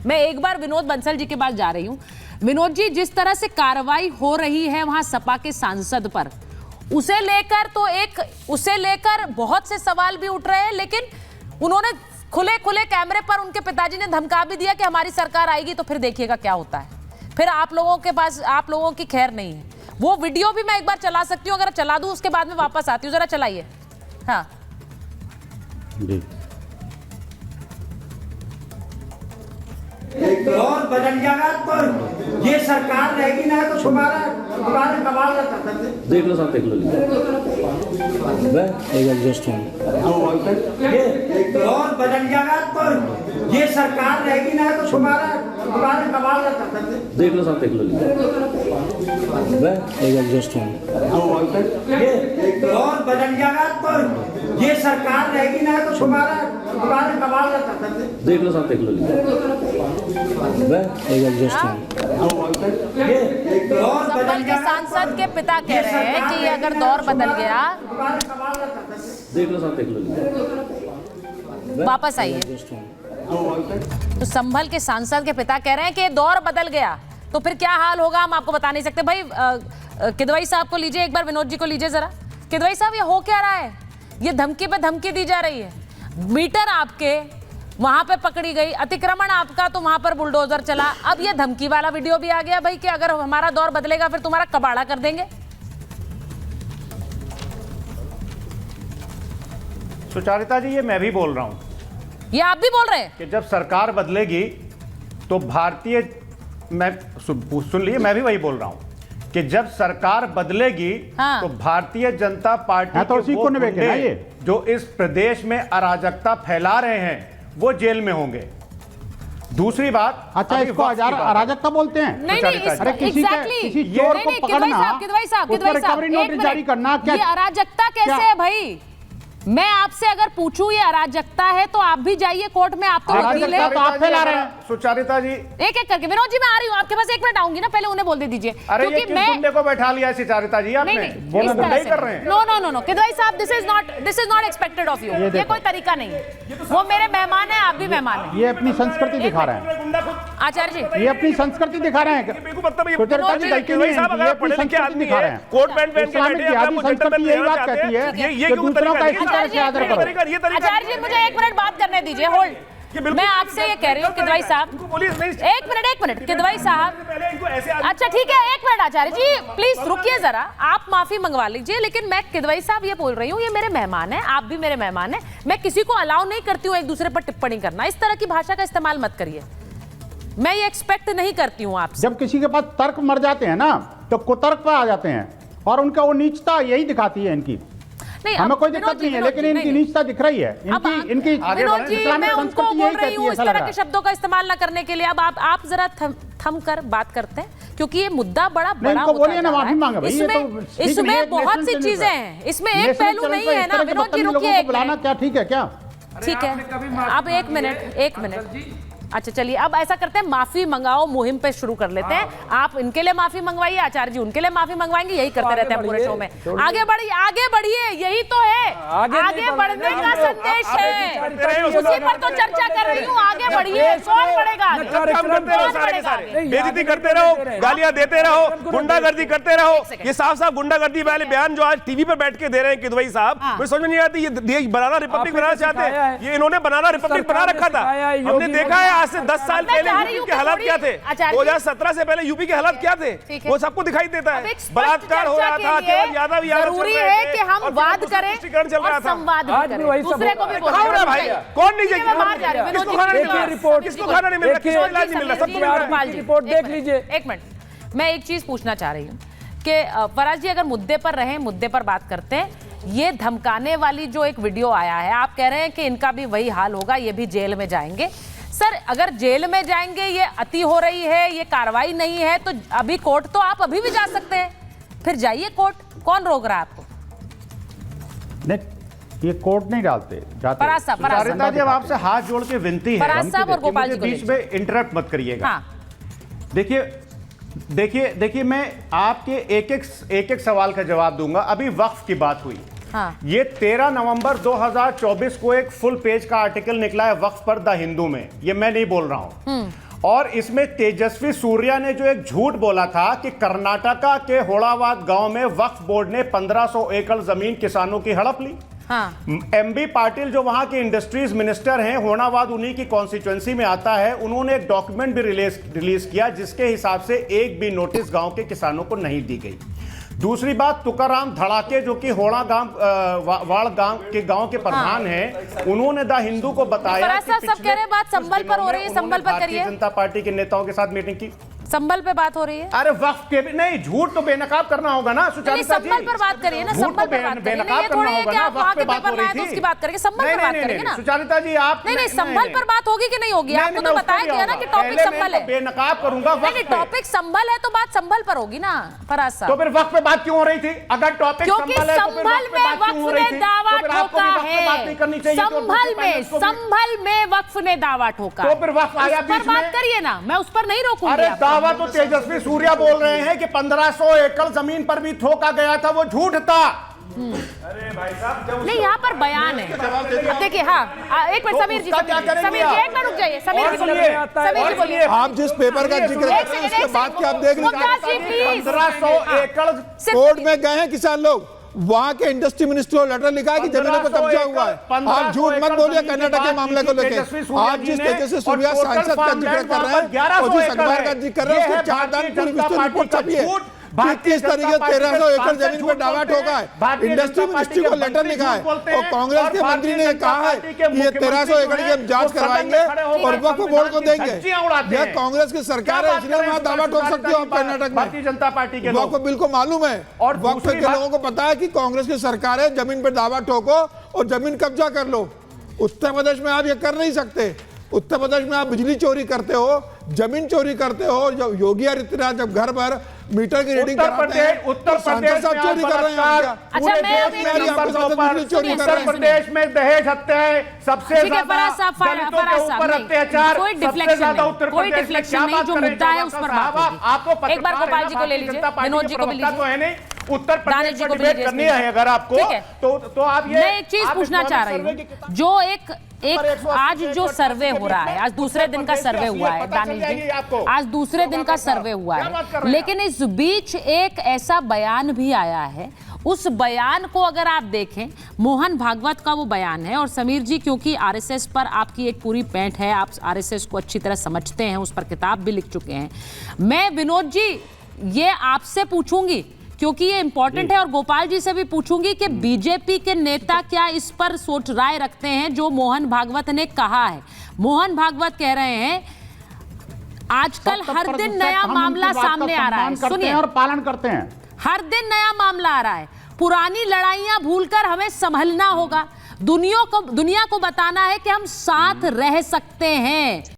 मैं एक बार विनोद बंसल जी के पास जा रही हूँ। विनोद जी, जिस तरह से कार्रवाई हो रही है वहां सपा के सांसद पर, उसे लेकर बहुत से सवाल भी उठ रहे हैं, लेकिन उन्होंने खुले कैमरे पर उनके पिताजी ने धमका भी दिया कि हमारी सरकार आएगी तो फिर देखिएगा क्या होता है, फिर आप लोगों की खैर नहीं है। वो वीडियो भी मैं एक बार चला सकती हूँ, अगर चला दूं उसके बाद में वापस आती हूँ, जरा चलाइए। हाँ जी, एक और बदल जाएगा तो ये सरकार रहेगी ना तो तुम्हारा कमाल ना कर सकते। देख लो साहब, देख लो एक एडजस्ट एक और बदल जाएगा तो ये सरकार रहेगी ना तो तुम्हारा कमाल ना कर सकते। देख लो साहब, देख लो एक एडजस्ट एक और बदल जाएगा तो ये सरकार रहेगी ना तो तुम्हारा कमाल ना कर सकते। देख लो साहब, देख लो एक एडजस्ट सपा के सांसद के पिता कह रहे हैं कि अगर दौर बदल गया, देख लो साहब, देख लो वापस आइए। तो संभल के सांसद के पिता कह रहे हैं कि दौर बदल गया तो फिर क्या हाल होगा हम आपको बता नहीं सकते। भाई किदवई साहब को लीजिए, एक बार विनोद जी को लीजिए जरा। किदवई साहब, ये हो क्या रहा है? ये धमकी पे धमकी दी जा रही है। मीटर आपके वहां पे पकड़ी गई, अतिक्रमण आपका तो वहां पर बुलडोजर चला, अब ये धमकी वाला वीडियो भी आ गया भाई कि अगर हमारा दौर बदलेगा फिर तुम्हारा कबाड़ा कर देंगे। सुचारिता जी, ये मैं भी बोल रहा हूं, ये आप भी बोल रहे हैं कि जब सरकार बदलेगी तो सुन लिए, मैं भी वही बोल रहा हूं कि जब सरकार बदलेगी हाँ। तो भारतीय जनता पार्टी तो के वो गुंडे जो इस प्रदेश में अराजकता फैला रहे हैं वो जेल में होंगे। दूसरी बात, अच्छा, इसको अराजकता बोलते हैं? नहीं, अरे किसी चोर को पकड़ना, उसको रिकवरी नोटिस जारी करना, क्या ये अराजकता कैसे है भाई? मैं आपसे अगर पूछूं ये अराजकता है तो आप भी जाइए कोर्ट में, आप तो वकील हैं। तो आप फैला रहे हैं। सुचारिता जी, एक एक करके। विनोद जी, मैं आ रही हूँ आपके पास, 1 मिनट आऊंगी ना, पहले उन्हें बोल दे दीजिए। अरे ये किस गुंडे को बैठा लिया है सुचारिता जी आपने? नहीं कर रहे हैं। नो किदवई साहब, this is not expected of you. ये कोई तरीका नहीं है। वो मेरे मेहमान है, आप भी मेहमान है। ये अपनी संस्कृति दिखा रहे हैं आचार्य जी, ये अपनी संस्कृति दिखा रहे हैं। आचार्य जी, मुझे 1 मिनट बात करने दीजिए। होल्ड, मैं आपसे ये कह रही हूँ किदवई साहब, एक मिनट किदवई साहब, अच्छा ठीक है, 1 मिनट आचार्य जी, प्लीज रुकिए जरा, आप माफी मंगवा लीजिए। लेकिन मैं किदवई साहब ये बोल रही हूँ, ये मेरे मेहमान है, आप भी मेरे मेहमान है, मैं किसी को अलाउ नहीं करती हूँ एक दूसरे पर टिप्पणी करना। इस तरह की भाषा का इस्तेमाल मत करिए, मैं ये एक्सपेक्ट नहीं करती हूँ आपसे। जब किसी के पास तर्क मर जाते हैं ना तो कुतर्क पर आ जाते हैं, और उनका वो नीचता यही दिखाती है इनकी। हमें कोई दिक्कत नहीं है, लेकिन इनकी नीचता दिख रही है। इनकी विनोद जी, मैं उनको बोल रही हूँ इस तरह के शब्दों का इस्तेमाल ना करने के लिए। अब आप जरा थम कर बात करते हैं, क्योंकि ये मुद्दा बड़ा बोलिए ना, माफी मांगे भाई। इसमें बहुत सी चीजें हैं, इसमें एक पहलू नहीं है ना। विनोद जी रुकिए, बुलाना क्या ठीक है क्या? ठीक है, अब 1 मिनट। अच्छा चलिए, अब ऐसा करते हैं, माफी मंगाओ मुहिम पे शुरू कर लेते हैं। आप इनके लिए माफी मंगवाइए, आचार्य जी उनके लिए माफी मंगवाएंगे, यही करते रहते हैं पूरे शो में। आगे बढ़िए, यही तो है, आगे बढ़ने का संदेश है, उसी पर तो चर्चा कर रही हूँ। आगे बढ़िए, कौन बढ़ेगा? बेइज्जती करते रहो, गालियां देते रहो, गुंडागर्दी करते रहो। ये साफ गुंडागर्दी वाले बयान जो आज टीवी पे बैठ के दे रहे हैं किदवई साहब, मुझे समझ नहीं आती। ये बनाना रिपब्लिक बनाना चाहते हैं, ये इन्होंने बनाना रिपब्लिक बना रखा था। हमने देखा है आज से 10 साल पहले यूपी के हालात क्या थे, 2017 से पहले यूपी के हालात क्या थे, वो सबको दिखाई देता है। बलात्कार हो रहा था, केवल यादव जरूरी है कि हम वाद करें और संवाद भी करें, दूसरे को भी बोलें। भाई कौन नहीं जाएगा? किसको खाना नहीं मिल रहा? किसको खाना नहीं मिल रहा? किसको इलाज नहीं मिल रहा? सबको रिपोर्ट देख लीजिए। 1 मिनट, मैं एक चीज पूछना चाह रही हूँ कि फराज जी, अगर मुद्दे पर रहें, मुद्दे पर बात करते हैं। ये धमकाने वाली जो एक वीडियो आया है, आप कह रहे हैं कि इनका भी वही हाल होगा, ये भी जेल में जाएंगे। सर, अगर जेल में जाएंगे, ये अति हो रही है, ये कार्रवाई नहीं है, तो अभी कोर्ट तो आप अभी भी जा सकते हैं, फिर जाइए कोर्ट, कौन रोक रहा है आपको? नहीं, ये कोर्ट नहीं डालते जाते। सुचारिता जी, अब आपसे हाथ जोड़ के विनती है, फराज साहब और गोपाल जी बीच में इंटरप्ट मत करिएगा। हाँ। देखिए मैं आपके एक एक सवाल का जवाब दूंगा। अभी वक्फ की बात हुई, हाँ। ये 13 नवंबर 2024 को एक फुल पेज का आर्टिकल निकला है वक्फ पर द हिंदू में, ये मैं नहीं बोल रहा हूं। और इसमें तेजस्वी सूर्या ने जो एक झूठ बोला था कि कर्नाटका के होड़ावाद गांव में वक्फ बोर्ड ने 1500 एकड़ जमीन किसानों की हड़प ली। हाँ। एमबी पाटिल जो वहां के इंडस्ट्रीज मिनिस्टर हैं, होड़ावाद उन्हीं की कॉन्स्टिट्यूएंसी में आता है, उन्होंने एक डॉक्यूमेंट भी रिलीज किया जिसके हिसाब से एक भी नोटिस गांव के किसानों को नहीं दी गई। दूसरी बात, तुकाराम धड़ाके जो कि होड़ा वाड़ गांव के प्रधान हैं, उन्होंने द हिंदू को बताया कि सब कह रहे हैं बात संभल पर हो रही है, संभल पर करिए। भारतीय जनता पार्टी के नेताओं के साथ मीटिंग की, संभल पे बात हो रही है। अरे वक्फ के भी नहीं, झूठ तो बेनकाब करना होगा ना सुचारिता जी। संभल पर बात करिए ना, संभल पर बात करिए। ये थोड़ी है कि आप वहां के पेपर में आए तो उसकी बात करेंगे, संभल पर बात करेंगे ना सुचारिता जी। आप नहीं, संभल पर बात होगी कि नहीं होगी? आपको तो बताया गया ना कि टॉपिक संभल है। बेनकाब करूंगा। नहीं, टॉपिक संभल है तो बात संभल पर होगी ना फराज साहब। तो फिर वक्फ पे बात क्यों हो रही थी? अगर टॉपिक क्योंकि संभल में वक्फ ने दावा ठोका है। संभल में वक्फ ने दावा ठोका। तो फिर वक्फ आया बीच में, बात करिए ना, मैं उस पर नहीं रोकूंगी। अरे दावा तो तेजस्वी सूर्या बोल रहे हैं कि 1500 एकड़ जमीन पर भी ठोका गया था, वो झूठ था। अरे भाई साहब, नहीं, यहाँ पर बयान है। अब देखिए, हाँ, एक मिनट समीर जी, एक मिनट रुक जाइए। समीर जी बोलिए। आप जिस पेपर का जिक्र कर रहे हैं उसके बाद क्या आप देख लीजिए। 1500 एकड़ कोर्ट में गए हैं किसान लोग, वहां के इंडस्ट्री मिनिस्टर को लेटर लिखा है कि जमीनों पर कब्जा हुआ है। आप झूठ मत बोलिए कर्नाटक के मामले को लेकर। आप जिस तेजस्वी सूर्या सांसद का जिक्र कर रहे हैं और जिस अखबार का जिक्र कर रहे हैं उसकी 4 दान पूरी विस्तृत रिपोर्ट छपी है किस तरीके 1300 एकड़ जमीन पर दावा ठोका है। इंडस्ट्री मिनिस्ट्री को लेटर लिखा है और कांग्रेस के मंत्री ने कहा है कि ये 1300 एकड़ की हम जांच करवाएंगे और वक्फ बोर्ड को देंगे। यह कांग्रेस की सरकार है, इसलिए वहां दावा ठोक सकते हो आप कर्नाटक में। भारतीय जनता पार्टी के वक्फ बिल को मालूम है और वक्फ के लोगों को पता है कि कांग्रेस की सरकार है, जमीन पर दावा ठोको और जमीन कब्जा कर लो। उत्तर प्रदेश में आप ये कर नहीं सकते। उत्तर प्रदेश में आप बिजली चोरी करते हो, जमीन चोरी करते हो। जब योगी आदित्यनाथ जब घर पर मीटर की रीडिंग कराते हैं, उत्तर प्रदेश साहब चोरी कर रहे हैं। उत्तर प्रदेश में दहेज हत्याएं सबसे ज्यादा, दलितों के ऊपर अत्याचार सबसे ज्यादा उत्तर प्रदेश में। क्या बात कर रहे हैं आपको? एक बार गोपाल जी को ले लीजिए, विनोद जी को भी तो है नहीं, उत्तर प्रदेश में डिबेट करनी है अगर आपको तो आप ये। मैं एक चीज पूछना चाह रही हूँ, जो एक आज जो सर्वे हो रहा है, आज दूसरे दिन का सर्वे हुआ है दानिश जी, आज दूसरे दिन का सर्वे हुआ है, लेकिन इस बीच एक ऐसा बयान भी आया है। उस बयान को अगर आप देखें, मोहन भागवत का वो बयान है। और समीर जी, क्योंकि आरएसएस पर आपकी एक पूरी पैंठ है, आप आरएसएस को अच्छी तरह समझते हैं, उस पर किताब भी लिख चुके हैं, मैं विनोद जी ये आपसे पूछूंगी क्योंकि ये इंपॉर्टेंट है, और गोपाल जी से भी पूछूंगी कि बीजेपी के नेता क्या इस पर सोच राय रखते हैं जो मोहन भागवत ने कहा है। मोहन भागवत कह रहे हैं आजकल हर दिन नया मामला सामने आ रहा है, सुनिए, और पालन करते हैं। हर दिन नया मामला आ रहा है। पुरानी लड़ाइयां भूलकर हमें संभलना होगा। दुनिया को बताना है कि हम साथ रह सकते हैं।